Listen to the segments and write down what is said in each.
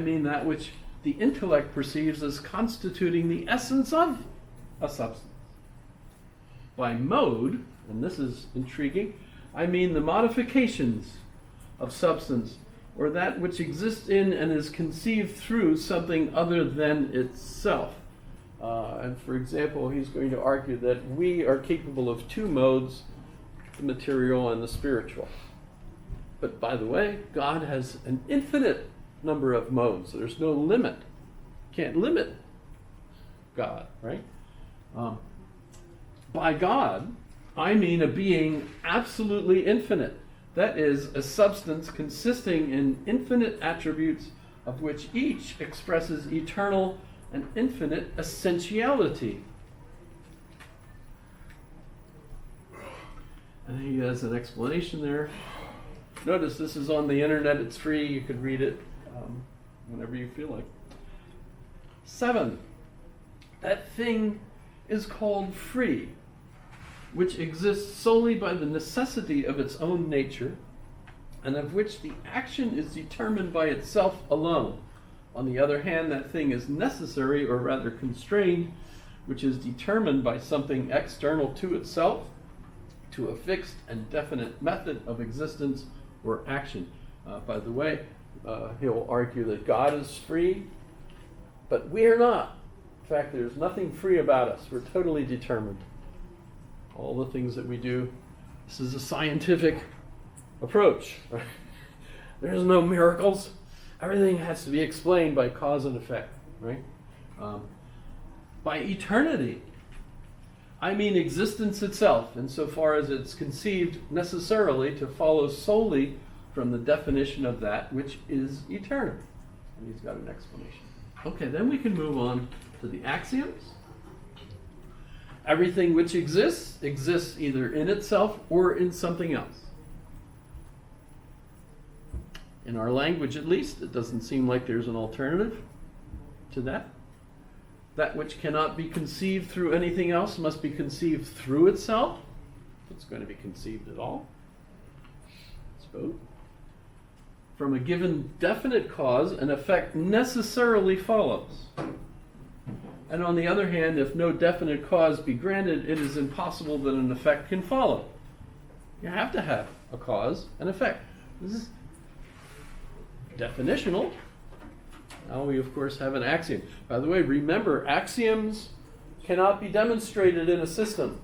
I mean that which the intellect perceives as constituting the essence of a substance. By mode, and this is intriguing, I mean the modifications of substance, or that which exists in and is conceived through something other than itself. And for example, he's going to argue that we are capable of two modes, the material and the spiritual. But by the way, God has an infinite number of modes. There's no limit. Can't limit God, right? By God, I mean a being absolutely infinite. That is, a substance consisting in infinite attributes, of which each expresses eternal and infinite essentiality. And he has an explanation there. Notice this is on the internet. It's free. You could read it whenever you feel like. 7. That thing is called free, which exists solely by the necessity of its own nature, and of which the action is determined by itself alone. On the other hand, that thing is necessary, or rather constrained, which is determined by something external to itself, to a fixed and definite method of existence or action. By the way, he'll argue that God is free, but we are not. In fact, there's nothing free about us. We're totally determined. All the things that we do, this is a scientific approach. Right? There's no miracles. Everything has to be explained by cause and effect, right? By eternity, I mean existence itself, insofar as it's conceived necessarily to follow solely from the definition of that which is eternal. And he's got an explanation. Okay, then we can move on to the axioms. Everything which exists either in itself or in something else. In our language, at least, it doesn't seem like there's an alternative to that. That which cannot be conceived through anything else must be conceived through itself, if it's going to be conceived at all. I suppose. From a given definite cause, an effect necessarily follows. And on the other hand, if no definite cause be granted, it is impossible that an effect can follow. You have to have a cause and effect. This is definitional. Now we, of course, have an axiom. By the way, remember, axioms cannot be demonstrated in a system.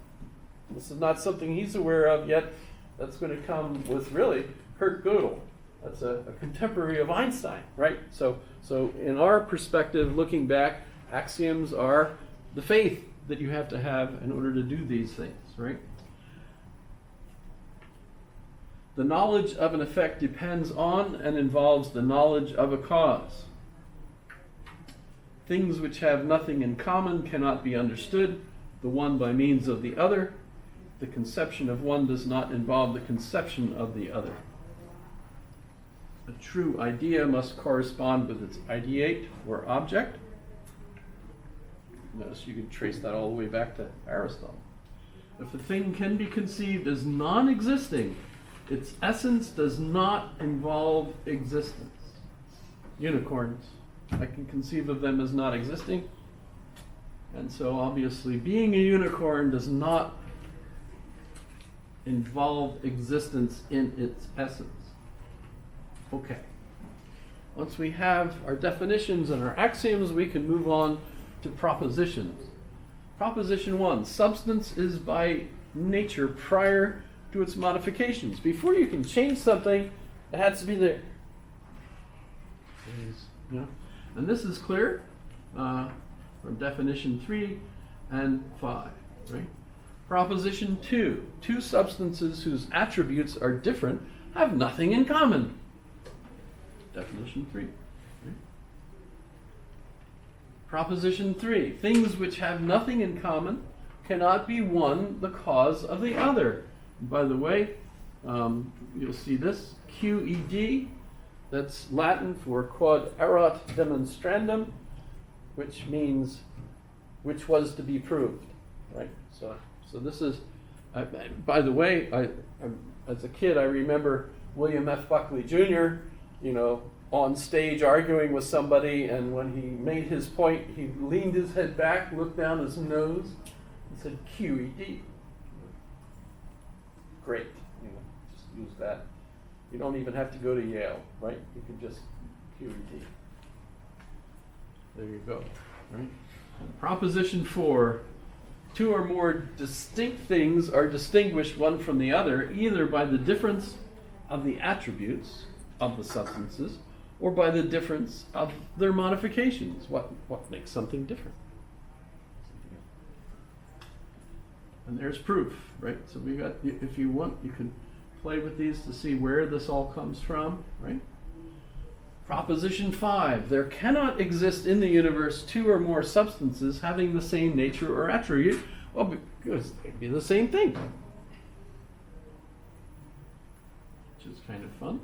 This is not something he's aware of yet. That's going to come with, really, Kurt Gödel. That's a contemporary of Einstein, right? So in our perspective, looking back, axioms are the faith that you have to have in order to do these things, right? The knowledge of an effect depends on and involves the knowledge of a cause. Things which have nothing in common cannot be understood, the one by means of the other. The conception of one does not involve the conception of the other. A true idea must correspond with its ideate or object. Notice you can trace that all the way back to Aristotle. If a thing can be conceived as non-existing, its essence does not involve existence. Unicorns, I can conceive of them as not existing. And so obviously being a unicorn does not involve existence in its essence. Okay. Once we have our definitions and our axioms, we can move on to propositions. Proposition 1, substance is by nature prior to its modifications. Before you can change something, it has to be there. And this is clear from definition 3 and 5, right? Proposition 2, two substances whose attributes are different have nothing in common. Definition 3. Right? Proposition 3, things which have nothing in common cannot be one the cause of the other. And by the way, you'll see this, QED, that's Latin for quod erat demonstrandum, which means which was to be proved, right? So this is, by the way, as a kid, I remember William F. Buckley Jr., on stage arguing with somebody, and when he made his point, he leaned his head back, looked down his nose, and said QED. Great, just use that. You don't even have to go to Yale, right? You can just QED. There you go, right? Proposition 4, two or more distinct things are distinguished one from the other, either by the difference of the attributes of the substances or by the difference of their modifications. What makes something different? And there's proof, right? So we got, if you want, you can play with these to see where this all comes from, right? Proposition 5, there cannot exist in the universe two or more substances having the same nature or attribute. Well, because they'd be the same thing. Which is kind of fun.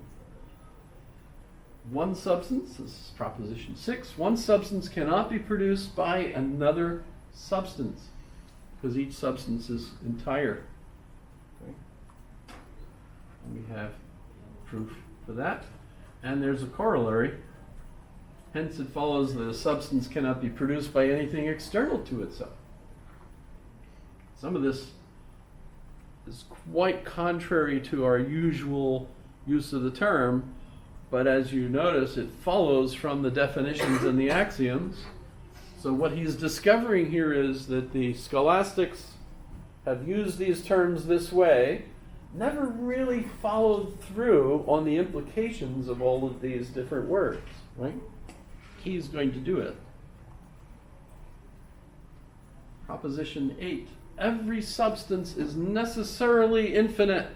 One substance, this is proposition 6, one substance cannot be produced by another substance because each substance is entire. Okay. And we have proof for that. And there's a corollary. Hence it follows that a substance cannot be produced by anything external to itself. Some of this is quite contrary to our usual use of the term, but as you notice, it follows from the definitions and the axioms. So what he's discovering here is that the scholastics have used these terms this way, never really followed through on the implications of all of these different words, right? He's going to do it. Proposition 8. Every substance is necessarily infinite.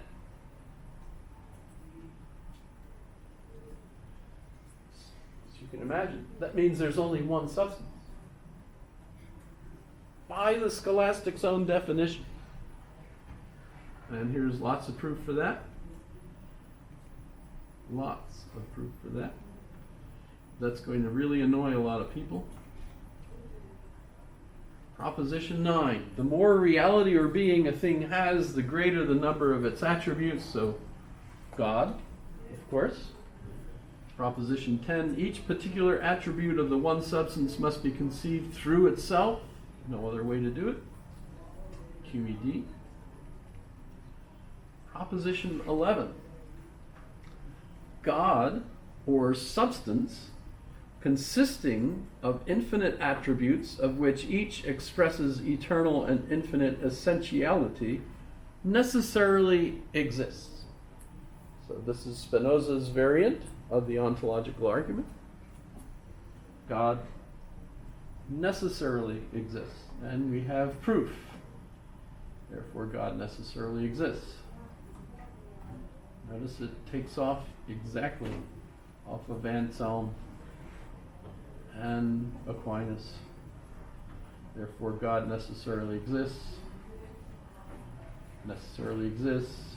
As you can imagine, that means there's only one substance. By the scholastic's own definition. And here's lots of proof for that. Lots of proof for that. That's going to really annoy a lot of people. Proposition 9. The more reality or being a thing has, the greater the number of its attributes. So, God, of course. Proposition 10. Each particular attribute of the one substance must be conceived through itself. No other way to do it. QED. Proposition 11. God, or substance, consisting of infinite attributes of which each expresses eternal and infinite essentiality, necessarily exists. So this is Spinoza's variant of the ontological argument. God necessarily exists, and we have proof. Therefore, God necessarily exists. Notice it takes off exactly off of Anselm and Aquinas. Therefore, God necessarily exists. Necessarily exists.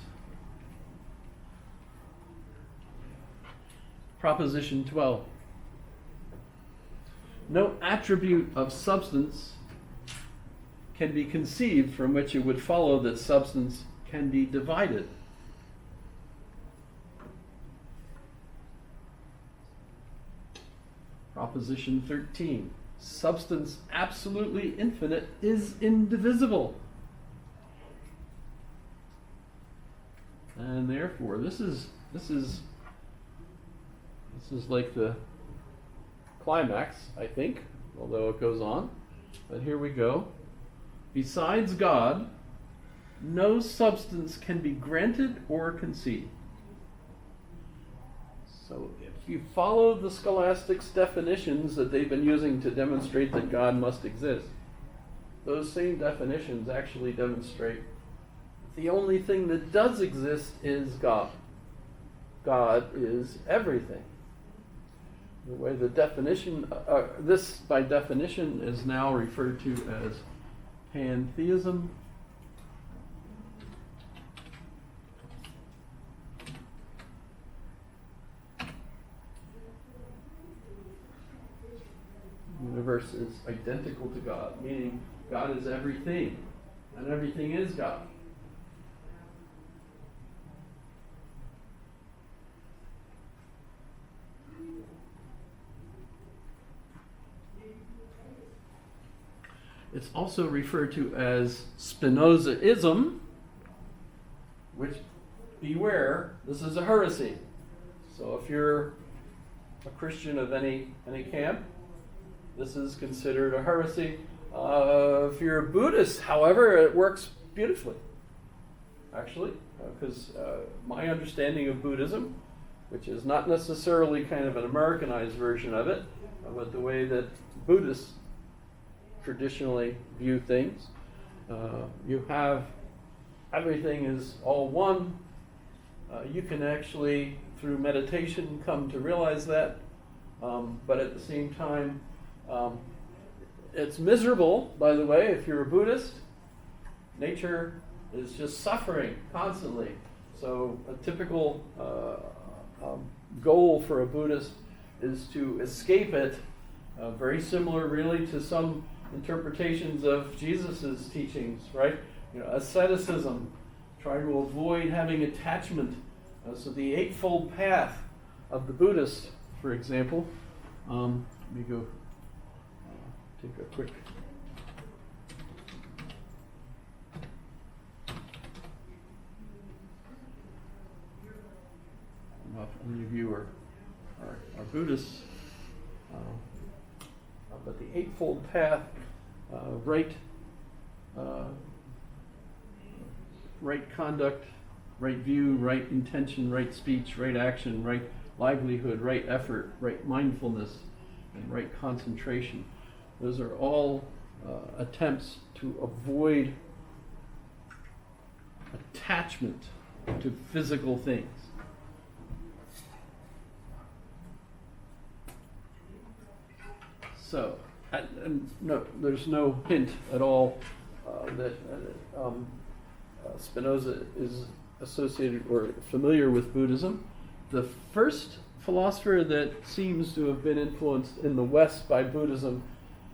Proposition 12. No attribute of substance can be conceived from which it would follow that substance can be divided. Proposition 13. Substance absolutely infinite is indivisible. And therefore, this is like the climax, I think, although it goes on. But here we go. Besides God, no substance can be granted or conceived. So if you follow the scholastics' definitions that they've been using to demonstrate that God must exist, those same definitions actually demonstrate the only thing that does exist is God. God is everything. The way the definition, this by definition is now referred to as pantheism. The universe is identical to God, meaning God is everything, and everything is God. It's also referred to as Spinozaism, which, beware, this is a heresy. So if you're a Christian of any camp, this is considered a heresy. If you're a Buddhist, however, it works beautifully, actually, because my understanding of Buddhism, which is not necessarily kind of an Americanized version of it, but the way that Buddhists traditionally view things, you have everything is all one. You can actually, through meditation, come to realize that, but at the same time, it's miserable, by the way, if you're a Buddhist. Nature is just suffering constantly. So a typical goal for a Buddhist is to escape it, very similar really to some interpretations of Jesus's teachings, right? Asceticism, try to avoid having attachment. So the Eightfold Path of the Buddhist, for example, let me go take a quick. I don't know if any of you are Buddhists, but the Eightfold Path, right conduct, right view, right intention, right speech, right action, right livelihood, right effort, right mindfulness, and right concentration. Those are all attempts to avoid attachment to physical things. So, and no, there's no hint at all that Spinoza is associated or familiar with Buddhism. The first philosopher that seems to have been influenced in the West by Buddhism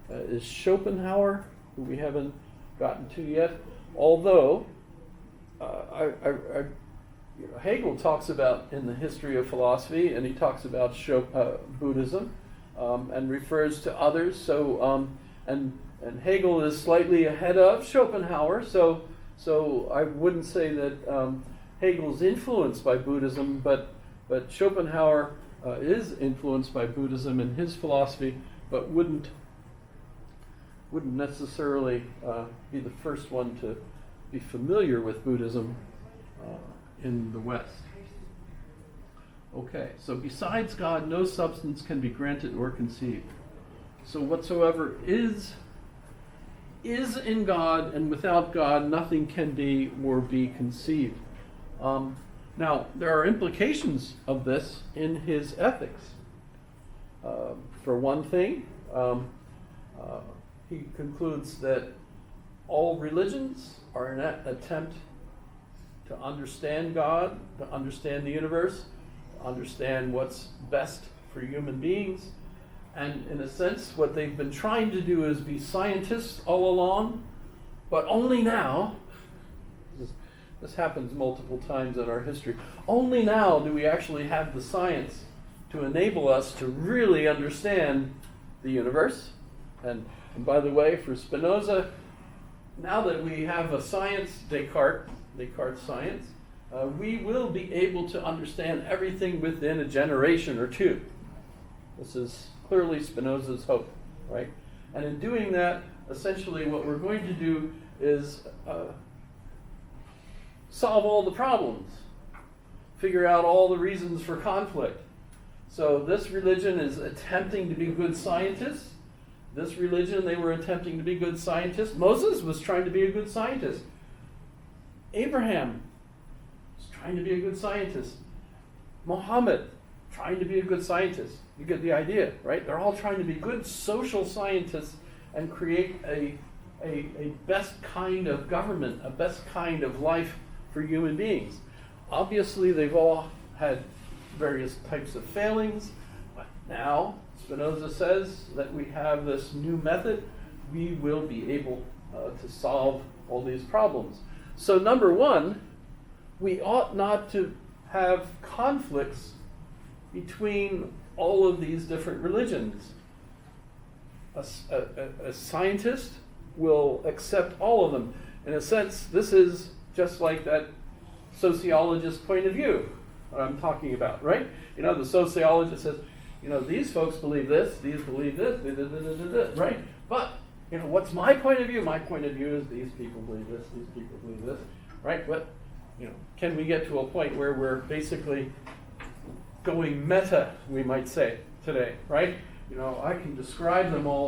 is Schopenhauer, who we haven't gotten to yet. Although Hegel talks about in the history of philosophy, and he talks about Buddhism, and refers to others. So and Hegel is slightly ahead of Schopenhauer. So I wouldn't say that Hegel's influenced by Buddhism, but Schopenhauer is influenced by Buddhism in his philosophy, but wouldn't necessarily be the first one to be familiar with Buddhism in the West. Okay, so besides God, no substance can be granted or conceived. So whatsoever is in God, and without God, nothing can be or be conceived. Now, there are implications of this in his ethics. For one thing, he concludes that all religions are an attempt to understand God, to understand the universe, to understand what's best for human beings. And in a sense, what they've been trying to do is be scientists all along, but only now, this happens multiple times in our history, only now do we actually have the science to enable us to really understand the universe. And by the way, for Spinoza, now that we have a science, Descartes science, we will be able to understand everything within a generation or two. This is clearly Spinoza's hope, right? And in doing that, essentially what we're going to do is solve all the problems, figure out all the reasons for conflict. So this religion is attempting to be good scientists. This religion, they were attempting to be good scientists. Moses was trying to be a good scientist. Abraham was trying to be a good scientist. Muhammad, trying to be a good scientist. You get the idea, right? They're all trying to be good social scientists and create a best kind of government, a best kind of life for human beings. Obviously, they've all had various types of failings, but now Spinoza says that we have this new method. We will be able to solve all these problems. So number one, we ought not to have conflicts between all of these different religions. A scientist will accept all of them. In a sense, this is just like that sociologist point of view that I'm talking about, right? You know, the sociologist says, you know, these folks believe this, these believe this, right? But, you know, what's my point of view? My point of view is these people believe this, these people believe this, right? But, you know, can we get to a point where we're basically going meta, we might say, today, right? You know, I can describe them all